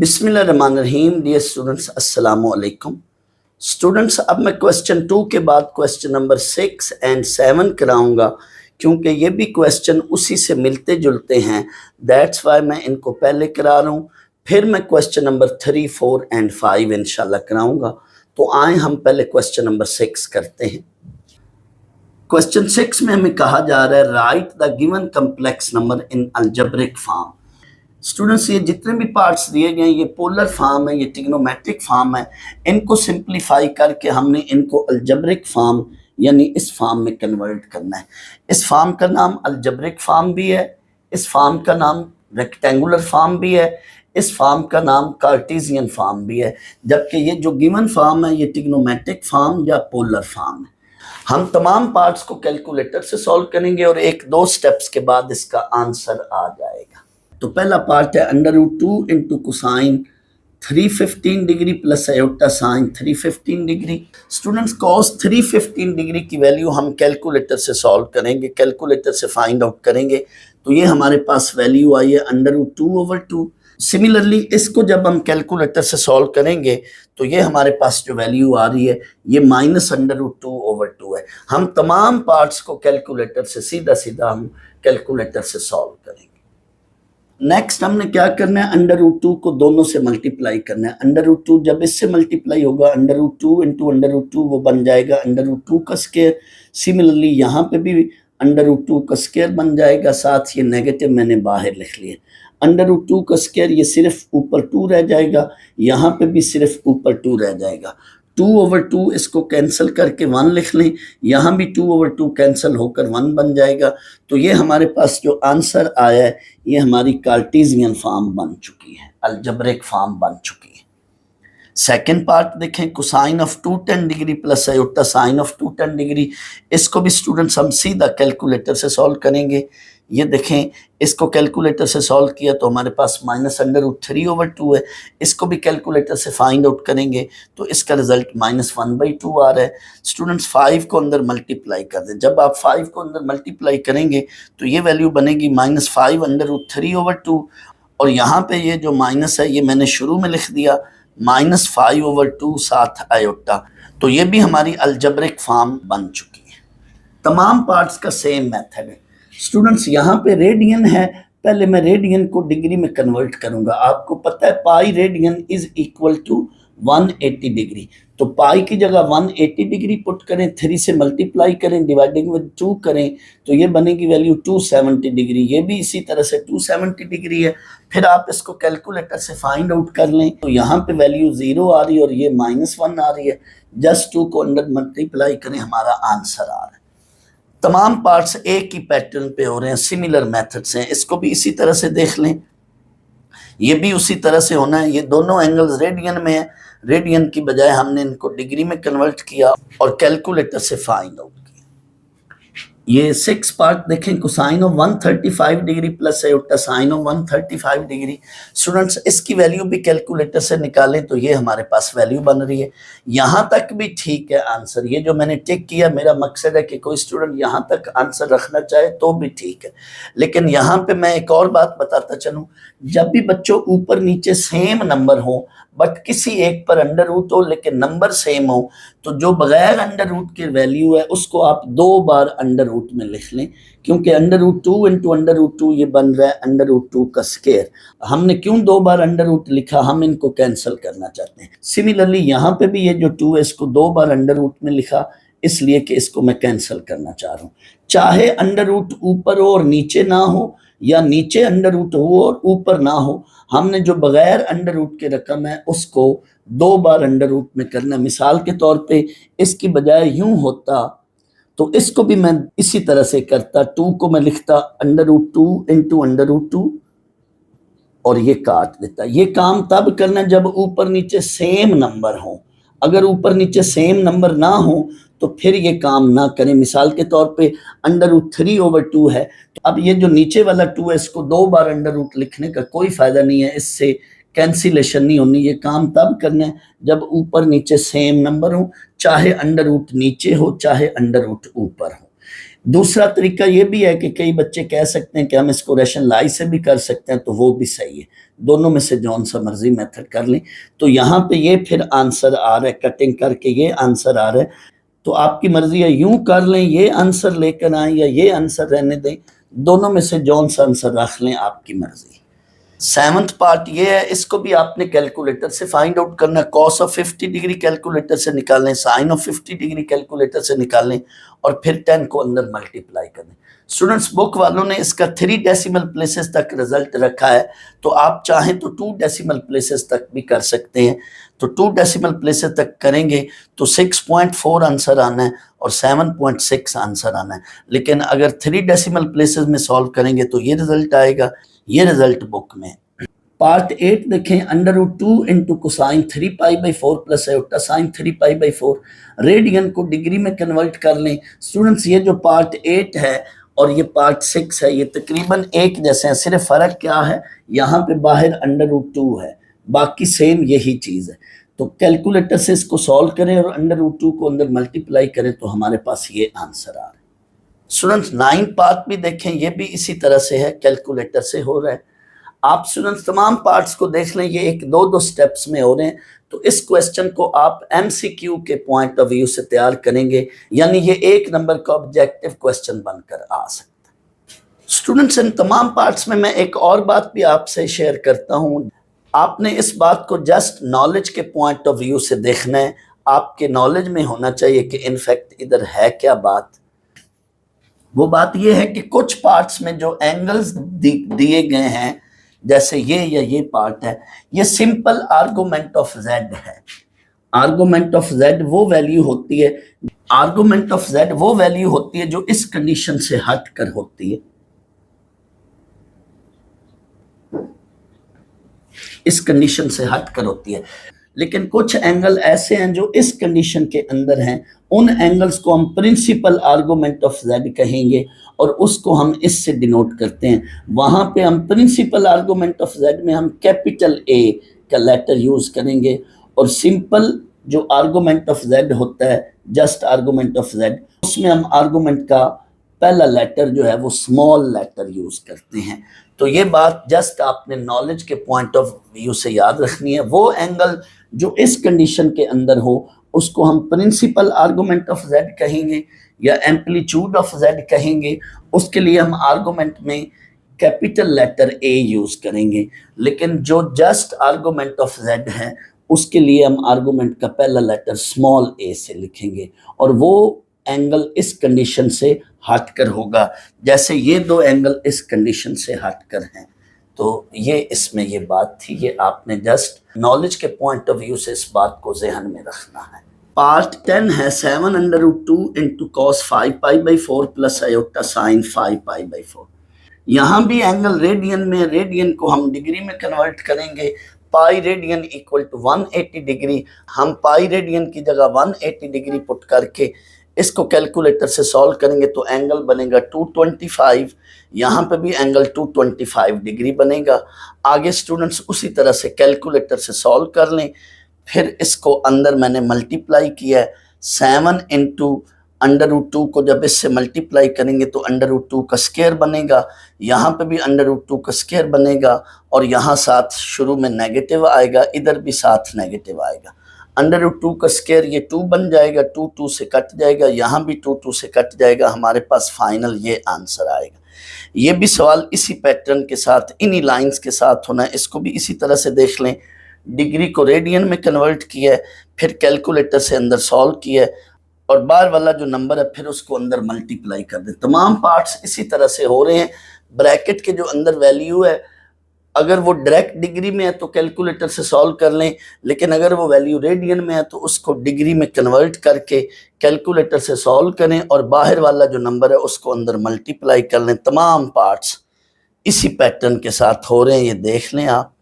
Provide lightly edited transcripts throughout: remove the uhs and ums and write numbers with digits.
बिस्मिल्लाहिर्रहमानिर्रहीम। Dear students, अस्सलाम वालेकुम। स्टूडेंट्स, अब मैं क्वेश्चन 2 के बाद क्वेश्चन नंबर 6 एंड 7 कराऊंगा, क्योंकि ये भी क्वेश्चन उसी से मिलते जुलते हैं। दैट्स वाई मैं इनको पहले करा रहा हूँ, फिर मैं क्वेश्चन नंबर 3, 4 एंड 5 इंशाल्लाह कराऊंगा। तो आए हम पहले क्वेश्चन नंबर 6 करते हैं। क्वेश्चन 6 में हमें कहा जा रहा है right the given complex number in algebraic form. Students, ये जितने भी पार्ट्स दिए गए हैं ये पोलर फॉर्म है, ये ट्रिग्नोमेट्रिक फॉर्म है। इनको सिंप्लीफाई करके हमने इनको अलजेब्रिक फॉर्म यानी इस फॉर्म में कन्वर्ट करना है। इस फॉर्म का नाम अलजेब्रिक फॉर्म भी है, इस फॉर्म का नाम रेक्टेंगुलर फॉर्म भी है, इस फॉर्म का नाम कार्टेशियन फॉर्म भी है। जबकि ये जो गिवन फॉर्म है ये ट्रिग्नोमेट्रिक फॉर्म या पोलर फॉर्म है। हम तमाम पार्ट्स को कैलकुलेटर से सॉल्व करेंगे और 1-2 स्टेप्स के बाद इसका आंसर आ जाएगा। तो पहला पार्ट है √2 into cosine 315 degree plus iota sign 315 degree. Students, cos 315 degree की वैल्यू हम कैलकुलेटर से सॉल्व करेंगे, कैलकुलेटर से फाइंड आउट करेंगे। तो ये हमारे पास वैल्यू आई है √2/2। सिमिलरली इसको जब हम कैलकुलेटर से सॉल्व करेंगे तो ये हमारे पास जो वैल्यू आ रही है ये -√2/2 है। हम तमाम पार्ट्स को कैलकुलेटर से सीधा सीधा हम कैलकुलेटर से सॉल्व करेंगे। नेक्स्ट हमने क्या करना है, √2 को दोनों से मल्टीप्लाई करना है। √2 जब इससे मल्टीप्लाई होगा √2 इंटू √2 वो बन जाएगा √2 का स्क्वायर। सिमिलरली यहाँ पे भी √2 का स्क्वायर बन जाएगा, साथ ये नेगेटिव मैंने बाहर लिख लिया। √2 का स्क्वायर ये सिर्फ ऊपर 2 रह जाएगा, यहाँ पे भी सिर्फ ऊपर 2 रह जाएगा। 2/2 इसको कैंसिल करके 1 लिख लें, यहाँ भी 2/2 कैंसिल होकर 1 बन जाएगा। तो ये हमारे पास जो आंसर आया है ये हमारी कार्टेशियन फॉर्म बन चुकी है, अलजेब्रिक फॉर्म बन चुकी है। सेकेंड पार्ट देखें, cosine of 210 degree plus iota sine of 210 degree. इसको भी स्टूडेंट्स हम सीधा कैलकुलेटर से सॉल्व करेंगे। ये देखें, इसको कैलकुलेटर से सॉल्व किया तो हमारे पास -√3/2 है। इसको भी कैलकुलेटर से फाइंड आउट करेंगे तो इसका रिजल्ट -1/2 आ रहा है। स्टूडेंट्स, 5 को अंदर मल्टीप्लाई कर दें। जब आप 5 को अंदर मल्टीप्लाई करेंगे तो ये वैल्यू बनेगी -5/√3/2। और यहाँ पे ये जो माइनस है ये मैंने शुरू में लिख दिया, -5/2 साथ आयोटा। तो ये भी हमारी अलजेब्रिक फॉर्म बन चुकी है। तमाम पार्ट्स का सेम मेथड है। स्टूडेंट्स, यहाँ पे रेडियन है, पहले मैं रेडियन को डिग्री में कन्वर्ट करूंगा। आपको पता है pi radian is equal to 180 degree. तो पाई की जगह 180 डिग्री पुट करें, 3 से मल्टीप्लाई करें, डिवाइडिंग विद 2 करें तो ये बनेगी वैल्यू 270 डिग्री। ये भी इसी तरह से 270 डिग्री है। फिर आप इसको कैलकुलेटर से फाइंड आउट कर लें तो यहाँ पे वैल्यू 0 आ रही है और ये -1 आ रही है। जस्ट 2 को अंदर मल्टीप्लाई करें, हमारा आंसर आ रहा है। तमाम पार्ट्स एक ही पैटर्न पे हो रहे हैं, सिमिलर मेथड्स हैं। इसको भी इसी तरह से देख लें, ये भी उसी तरह से होना है। ये दोनों एंगल्स रेडियन में है, रेडियन की बजाय हमने इनको डिग्री में कन्वर्ट किया और कैलकुलेटर से फाइंड आउट किया। ये 6 पार्ट देखें, cosine of 135 degree plus iota sine of 135 degree. Students, इसकी वैल्यू भी कैलकुलेटर से निकालें तो ये हमारे पास वैल्यू बन रही है। यहाँ तक भी ठीक है आंसर। ये जो मैंने टिक किया, मेरा मकसद है कि कोई स्टूडेंट यहाँ तक आंसर रखना चाहे तो भी ठीक है। लेकिन यहाँ पे मैं एक और बात बताता चलूँ, जब भी बच्चों ऊपर नीचे सेम नंबर हो बट किसी एक पर √2 हो लेकिन नंबर सेम हो, तो जो बगैर √2 की वैल्यू है उसको आप 2 बार √2 में लिख लें, क्योंकि √2 इंटू √2 ये बन रहा है √2 का स्क्वायर। हमने क्यों 2 बार √2 लिखा, हम इनको कैंसिल करना चाहते हैं। सिमिलरली यहाँ पे भी ये जो 2 है इसको 2 बार √2 में लिखा, इसलिए कि इसको मैं कैंसिल करना चाह रहा हूँ। चाहे √2 ऊपर हो और नीचे ना हो, या नीचे √2 हो और ऊपर ना हो, हमने जो बगैर √2 के रकम है उसको 2 बार √2 में करना। मिसाल के तौर पे इसकी बजाय यूं होता तो इसको भी मैं इसी तरह से करता, 2 को मैं लिखता √2 इंटू √2 और ये काट देता। ये काम तब करना जब ऊपर नीचे सेम नंबर हो। अगर ऊपर नीचे सेम नंबर ना हो तो फिर ये काम ना करें। मिसाल के तौर पे √3/2 है, तो अब ये जो नीचे वाला 2 है इसको 2 बार √2 लिखने का कोई फायदा नहीं है, इससे कैंसिलेशन नहीं होनी। ये काम तब करना है जब ऊपर नीचे सेम नंबर हो, चाहे √2 नीचे हो चाहे √2 ऊपर हो। दूसरा तरीका ये भी है कि कई बच्चे कह सकते हैं कि हम इसको रेशनलाइ से भी कर सकते हैं, तो वो भी सही है। दोनों में से जौन सा मर्जी मेथड कर लें। तो यहाँ पे ये फिर आंसर आ रहा है, कटिंग करके ये आंसर आ रहा है। तो आपकी मर्जी है, यूं कर लें, ये आंसर लेकर आए, या ये आंसर रहने दें। दोनों में से जौन सा आंसर रख लें, आपकी मर्जी। 7th पार्ट ये है, इसको भी आपने कैलकुलेटर से फाइंड आउट करना है। कॉस ऑफ 50 डिग्री कैलकुलेटर से निकालें, साइन ऑफ 50 डिग्री कैलकुलेटर से निकालें, और फिर 10 को अंदर मल्टीप्लाई करें। स्टूडेंट्स, बुक वालों ने इसका 3 डेसिमल प्लेसेस तक रिजल्ट रखा है, तो आप चाहें तो 2 डेसिमल प्लेसेस तक भी कर सकते हैं। तो 2 डेसिमल प्लेसेस तक करेंगे तो 6.4 आंसर आना है और 7.6 आंसर आना है। लेकिन अगर 3 डेसिमल प्लेसेस में सॉल्व करेंगे तो ये रिजल्ट आएगा। ये रिजल्ट बुक में। पार्ट 8 देखें, √2 into cosine 3π/4 plus iota sine 3π/4। Radian को डिग्री में कन्वर्ट कर लें। स्टूडेंट्स, ये जो पार्ट 8 है और ये पार्ट 6 है, ये तकरीबन एक जैसे हैं। सिर्फ फ़र्क क्या है, यहाँ पे बाहर √2 है, बाकी सेम यही चीज़ है। तो कैलकुलेटर से इसको सॉल्व करें और √2 को अंदर मल्टीप्लाई करें तो हमारे पास ये आंसर आ रहा है। स्टूडेंट्स, 9 पार्ट भी देखें, ये भी इसी तरह से है, कैलकुलेटर से हो रहा है। आप स्टूडेंट्स तमाम पार्ट्स को देख लें, ये 1-2 स्टेप्स में हो रहे हैं। तो इस क्वेश्चन को आप MCQ के पॉइंट ऑफ व्यू से तैयार करेंगे, यानी ये 1 नंबर का ऑब्जेक्टिव क्वेश्चन बनकर आ सकता है। स्टूडेंट्स, इन तमाम पार्ट्स में मैं एक और बात भी आपसे शेयर करता हूँ। आपने इस बात को जस्ट नॉलेज के पॉइंट ऑफ व्यू से देखना है। आपके नॉलेज में होना चाहिए कि इनफैक्ट इधर है क्या बात। वो बात ये है कि कुछ पार्ट्स में जो एंगल्स दिए गए हैं, जैसे ये या ये पार्ट है, ये सिंपल आर्गुमेंट ऑफ जेड है। आर्गुमेंट ऑफ जेड वो वैल्यू होती है, आर्गुमेंट ऑफ जेड वो वैल्यू होती है जो इस कंडीशन से हटकर होती है, इस कंडीशन से हटकर होती है। लेकिन कुछ एंगल ऐसे हैं जो इस कंडीशन के अंदर हैं, उन एंगल्स को हम प्रिंसिपल आर्गुमेंट ऑफ जेड कहेंगे और उसको हम इससे डिनोट करते हैं। वहां पे हम प्रिंसिपल आर्गुमेंट ऑफ जेड में हम कैपिटल ए का लेटर यूज करेंगे, और सिंपल जो आर्गुमेंट ऑफ जेड होता है, जस्ट आर्गुमेंट ऑफ जेड, उसमें हम आर्गुमेंट का पहला लेटर जो है वो स्मॉल लेटर यूज करते हैं। तो ये बात जस्ट आपने नॉलेज के पॉइंट ऑफ व्यू से याद रखनी है। वो एंगल जो इस कंडीशन के अंदर हो उसको हम प्रिंसिपल आर्गुमेंट ऑफ जेड कहेंगे या एम्पलीट्यूड ऑफ जेड कहेंगे। उसके लिए हम आर्गुमेंट में कैपिटल लेटर ए यूज करेंगे। लेकिन जो जस्ट आर्गुमेंट ऑफ जेड है उसके लिए हम आर्गुमेंट का पहला लेटर स्मॉल ए से लिखेंगे, और वो एंगल इस कंडीशन से हटकर होगा, जैसे ये 2 एंगल इस कंडीशन से हटकर हैं। तो ये इसमें ये बात थी, ये आपने जस्ट नॉलेज के पॉइंट ऑफ व्यू से इस बात को जहन में रखना है। पार्ट 10 है 7√2 into cos 5π/4 plus iota sine 5π/4। यहाँ भी एंगल रेडियन में, रेडियन को हम डिग्री में कन्वर्ट करेंगे। Pi radian equal to 180 degree. हम पाई रेडियन की जगह 180 डिग्री पुट करके इसको कैलकुलेटर से सॉल्व करेंगे तो एंगल बनेगा 225। यहाँ पे भी एंगल 225 डिग्री बनेगा। आगे स्टूडेंट्स उसी तरह से कैलकुलेटर से सॉल्व कर लें। फिर इसको अंदर मैंने मल्टीप्लाई किया है, 7 इंटू √2 को जब इससे मल्टीप्लाई करेंगे तो √2 का स्क्वायर बनेगा। यहाँ पे भी √2 का स्क्वायर बनेगा, और यहाँ साथ शुरू में नेगेटिव आएगा, इधर भी साथ नेगेटिव आएगा। √2 का स्क्वायर ये 2 बन जाएगा, 2 से कट जाएगा, यहाँ भी 2 से कट जाएगा। हमारे पास फाइनल ये आंसर आएगा। ये भी सवाल इसी पैटर्न के साथ, इन्हीं लाइंस के साथ होना है। इसको भी इसी तरह से देख लें। डिग्री को रेडियन में कन्वर्ट किया है, फिर कैलकुलेटर से अंदर सॉल्व किया है, और बाहर वाला जो नंबर है फिर उसको अंदर मल्टीप्लाई कर दें। तमाम पार्ट्स इसी तरह से हो रहे हैं। ब्रैकेट के जो अंदर वैल्यू है, अगर वो डायरेक्ट डिग्री में है तो कैलकुलेटर से सॉल्व कर लें, लेकिन अगर वो वैल्यू रेडियन में है तो उसको डिग्री में कन्वर्ट करके कैलकुलेटर से सॉल्व करें, और बाहर वाला जो नंबर है उसको अंदर मल्टीप्लाई कर लें। तमाम पार्ट्स इसी पैटर्न के साथ हो रहे हैं, ये देख लें आप।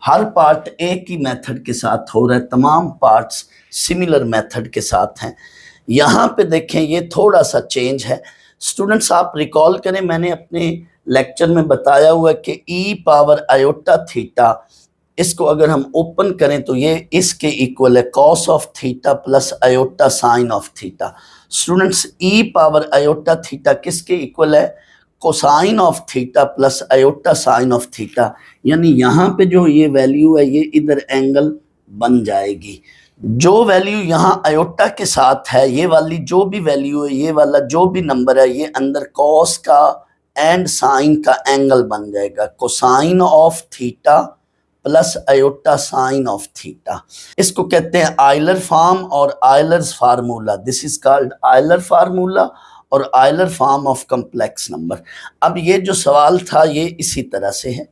हर पार्ट एक ही मेथड के साथ हो रहा है, तमाम पार्ट्स सिमिलर मेथड के साथ हैं। यहाँ पे देखें, ये थोड़ा सा चेंज है। स्टूडेंट्स, आप रिकॉल करें, मैंने अपने लेक्चर में बताया हुआ है कि e⁻θ, इसको अगर हम ओपन करें तो ये इसके इक्वल है cos of theta plus iota sine of theta. Students E power iota theta किसके इक्वल है? Cosine of theta plus iota sine of theta, यानी यहाँ पे जो ये वैल्यू है ये इधर एंगल बन जाएगी। जो वैल्यू यहाँ आयोटा के साथ है, ये वाली जो भी वैल्यू है, ये वाला जो भी नंबर है, ये अंदर कॉस का एंड साइन का एंगल बन जाएगा। Cosine of theta plus iota sine of theta, इसको कहते हैं आयलर फॉर्म और Euler's formula. This is called Euler formula और Euler form of complex number. अब ये जो सवाल था ये इसी तरह से है।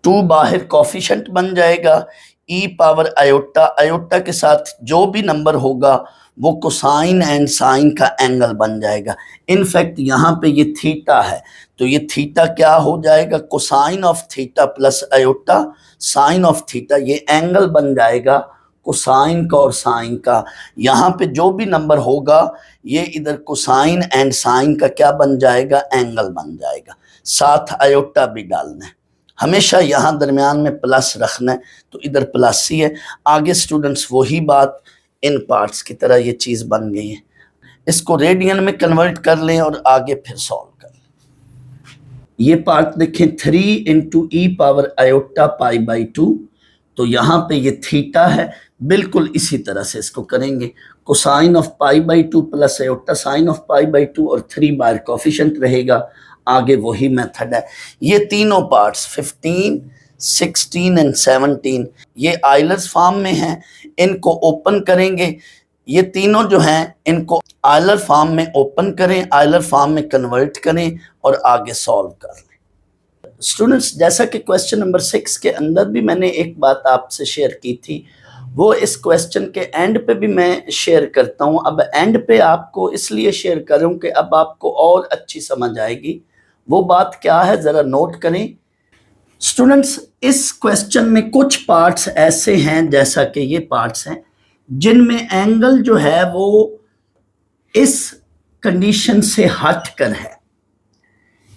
2 बाहर कोफिशिएंट बन जाएगा, ई पावर आयोटा, आयोटा के साथ जो भी नंबर होगा वो कोसाइन एंड साइन का एंगल बन जाएगा। इनफैक्ट यहाँ पे ये थीटा है, तो ये थीटा क्या हो जाएगा? Cosine of theta plus iota sine of theta, ये एंगल बन जाएगा कोसाइन का और साइन का। यहाँ पे जो भी नंबर होगा ये इधर कोसाइन एंड साइन का क्या बन जाएगा? एंगल बन जाएगा। साथ आयोटा भी डालना है, हमेशा यहाँ दरमियान में प्लस रखना है, तो इधर प्लस ही है। आगे स्टूडेंट्स वही बात इन पार्ट्स की तरह ये चीज़ बन गई है। इसको रेडियन में कन्वर्ट कर लें और आगे फिर सॉल्व कर लें। ये पार्ट देखें, 3 into E power iota pi by 2, तो यहाँ पे ये थीटा है, बिल्कुल इसी तरह से इसको करेंगे। Cosine of pi by 2 plus iota sine of pi by 2 और 3 बार कोफिशिएंट रहेगा। आगे वही मेथड है। ये तीनों पार्ट्स 15, 16 एंड 17 ये आयलर्स फॉर्म में हैं, इनको ओपन करेंगे। ये तीनों जो हैं इनको आयलर फॉर्म में ओपन करें, आयलर फॉर्म में कन्वर्ट करें और आगे सॉल्व कर लें। स्टूडेंट्स, जैसा कि क्वेश्चन नंबर 6 के अंदर भी मैंने एक बात आपसे शेयर की थी, वो इस क्वेश्चन के एंड पे भी मैं शेयर करता हूँ। अब एंड पे आपको इसलिए शेयर कर रहा हूँ कि अब आपको और अच्छी समझ आएगी। वो बात क्या है ज़रा नोट करें। स्टूडेंट्स, इस क्वेश्चन में कुछ पार्ट्स ऐसे हैं, जैसा कि ये पार्ट्स हैं, जिनमें एंगल जो है वो इस कंडीशन से हट कर है।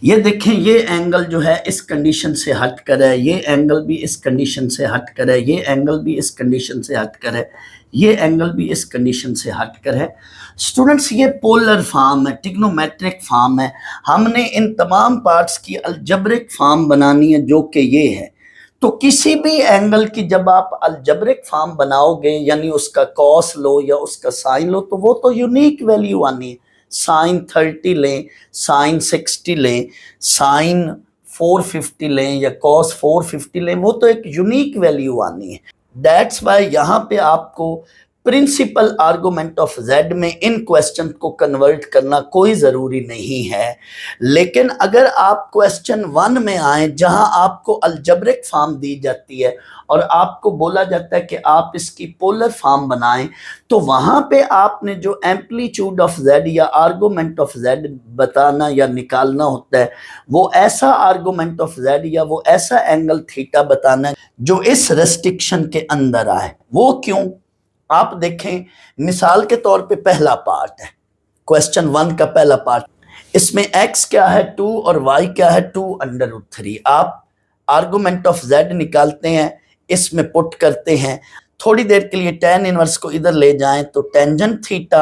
ये देखें, ये एंगल जो है इस कंडीशन से हट कर है, ये एंगल भी इस कंडीशन से हट कर है, ये एंगल भी इस कंडीशन से हट कर है, ये एंगल भी इस कंडीशन से हट कर है। स्टूडेंट्स, ये पोलर फॉर्म है, ट्रिग्नोमेट्रिक फॉर्म है। हमने इन तमाम पार्ट्स की अलजेब्रिक फॉर्म बनानी है, जो कि ये है। तो किसी भी एंगल की जब आप अलजेब्रिक फॉर्म बनाओगे, यानी उसका कॉस लो या उसका साइन लो, तो वो तो यूनिक वैल्यू आनी है। साइन 30 लें, साइन 60 लें, साइन 450 लें या कॉस 450 लें, वो तो एक यूनिक वैल्यू आनी है। दैट्स वाई यहाँ पे आपको प्रिंसिपल आर्गुमेंट ऑफ जेड में इन क्वेश्चन को कन्वर्ट करना कोई ज़रूरी नहीं है। लेकिन अगर आप क्वेश्चन 1 में आए, जहां आपको अलजेब्रिक फॉर्म दी जाती है और आपको बोला जाता है कि आप इसकी पोलर फॉर्म बनाएं, तो वहां पे आपने जो एम्पलीट्यूड ऑफ जेड या आर्गुमेंट ऑफ जेड बताना या निकालना होता है, वो ऐसा आर्गुमेंट ऑफ जेड या वो ऐसा एंगल थीटा बताना है जो इस रेस्ट्रिक्शन के अंदर आए। वो क्यों? आप देखें, मिसाल के तौर पे पहला पार्ट है क्वेश्चन 1 का पहला पार्ट, इसमें x क्या है 2 और y क्या है 2√3। आप आर्गुमेंट ऑफ z निकालते हैं, इसमें पुट करते हैं। थोड़ी देर के लिए tan इनवर्स को इधर ले जाएं तो टेंजेंट थीटा।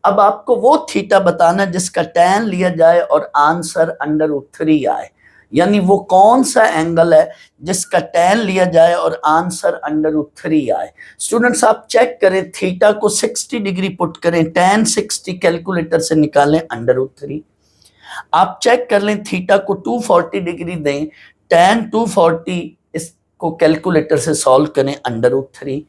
अब आपको वो थीटा बताना जिसका tan लिया जाए और आंसर √3 आए, यानी वो कौन सा एंगल है जिसका tan लिया जाए और आंसर √3 आए। स्टूडेंट्स, आप चेक करें, थीटा को 60 डिग्री पुट करें, tan 60 कैलकुलेटर से निकालें √3। आप चेक कर लें, थीटा को 240 डिग्री दें, tan 240 इसको कैलकुलेटर से सॉल्व करें √3।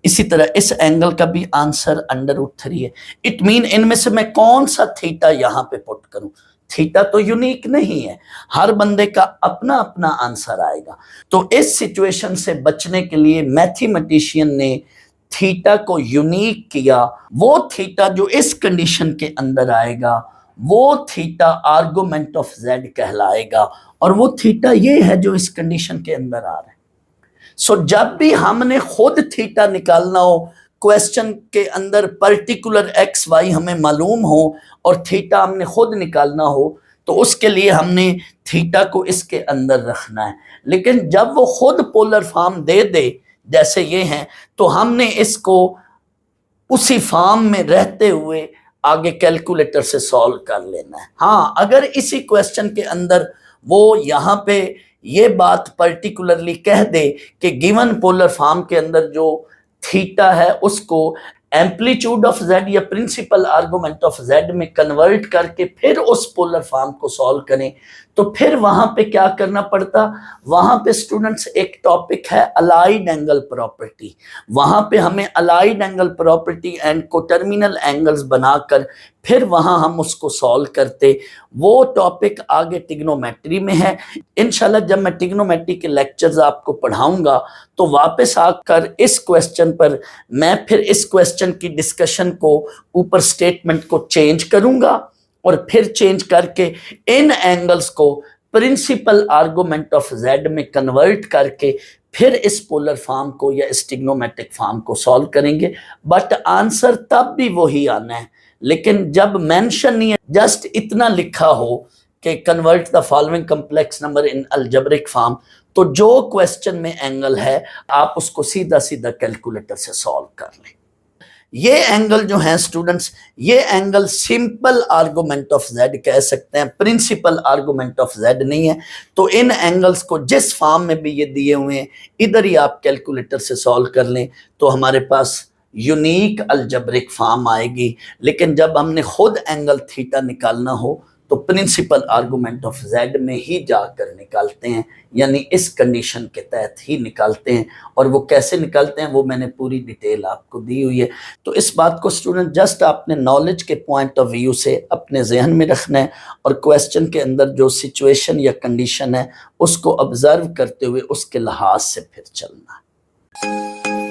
इसी तरह इस एंगल का भी आंसर √3 है। इट मीन इनमें से मैं कौन सा थीटा यहाँ पे पुट करूं? थीटा तो यूनिक नहीं है, हर बंदे का अपना अपना आंसर आएगा। तो इस सिचुएशन से बचने के लिए मैथमेटिशियन ने थीटा को यूनिक किया। वो थीटा जो इस कंडीशन के अंदर आएगा वो थीटा आर्गुमेंट ऑफ जेड कहलाएगा, और वो थीटा ये है जो इस कंडीशन के अंदर आ रहा है। सो जब भी हमने खुद थीटा निकालना हो, क्वेश्चन के अंदर पर्टिकुलर एक्स वाई हमें मालूम हो और थीटा हमने खुद निकालना हो, तो उसके लिए हमने थीटा को इसके अंदर रखना है। लेकिन जब वो खुद पोलर फॉर्म दे दे जैसे ये हैं, तो हमने इसको उसी फॉर्म में रहते हुए आगे कैलकुलेटर से सॉल्व कर लेना है। हाँ, अगर इसी क्वेश्चन के अंदर वो यहाँ पे ये बात पर्टिकुलरली कह दे कि गिवन पोलर फॉर्म के अंदर जो थीटा है उसको एम्पलीट्यूड ऑफ जेड या प्रिंसिपल आर्गुमेंट ऑफ जेड में कन्वर्ट करके फिर उस पोलर फॉर्म को सॉल्व करें, तो फिर वहां पे क्या करना पड़ता, वहां पे स्टूडेंट्स एक टॉपिक है अलाइड एंगल प्रॉपर्टी। वहां पे हमें allied angle property and coterminal angles बनाकर फिर वहां हम उसको सॉल्व करते। वो टॉपिक आगे ट्रिग्नोमेट्री में है। इंशाल्लाह जब मैं ट्रिग्नोमेट्री के लेक्चर्स आपको पढ़ाऊंगा तो वापस आकर इस क्वेश्चन पर मैं फिर इस क्वेश्चन की डिस्कशन को ऊपर स्टेटमेंट को चेंज करूंगा और फिर चेंज करके इन एंगल्स को प्रिंसिपल आर्गुमेंट ऑफ जेड में कन्वर्ट करके फिर इस पोलर फॉर्म को या इस ट्रिग्नोमेट्रिक फॉर्म को सॉल्व करेंगे। बट आंसर तब भी वही आना है, लेकिन जब मेंशन नहीं है, जस्ट इतना लिखा हो कि convert the following complex number in algebraic form, तो जो क्वेश्चन में एंगल है आप उसको सीधा सीधा कैलकुलेटर से सॉल्व कर लें। ये एंगल जो है स्टूडेंट्स, ये angle simple argument of Z कह सकते हैं, प्रिंसिपल आर्गुमेंट ऑफ जेड नहीं है। तो इन एंगल्स को जिस फॉर्म में भी ये दिए हुए हैं इधर ही आप कैलकुलेटर से सॉल्व कर लें तो हमारे पास यूनिक अलजेब्रिक फॉर्म आएगी। लेकिन जब हमने खुद एंगल थीटा निकालना हो तो प्रिंसिपल आर्गुमेंट ऑफ जेड में ही जाकर निकालते हैं, यानी इस कंडीशन के तहत ही निकालते हैं। और वो कैसे निकालते हैं वो मैंने पूरी डिटेल आपको दी हुई है। तो इस बात को स्टूडेंट जस्ट आपने नॉलेज के पॉइंट ऑफ व्यू से अपने जहन में रखना है और क्वेश्चन के अंदर जो सिचुएशन या कंडीशन है उसको ऑब्जर्व करते हुए उसके लिहाज से फिर चलना है।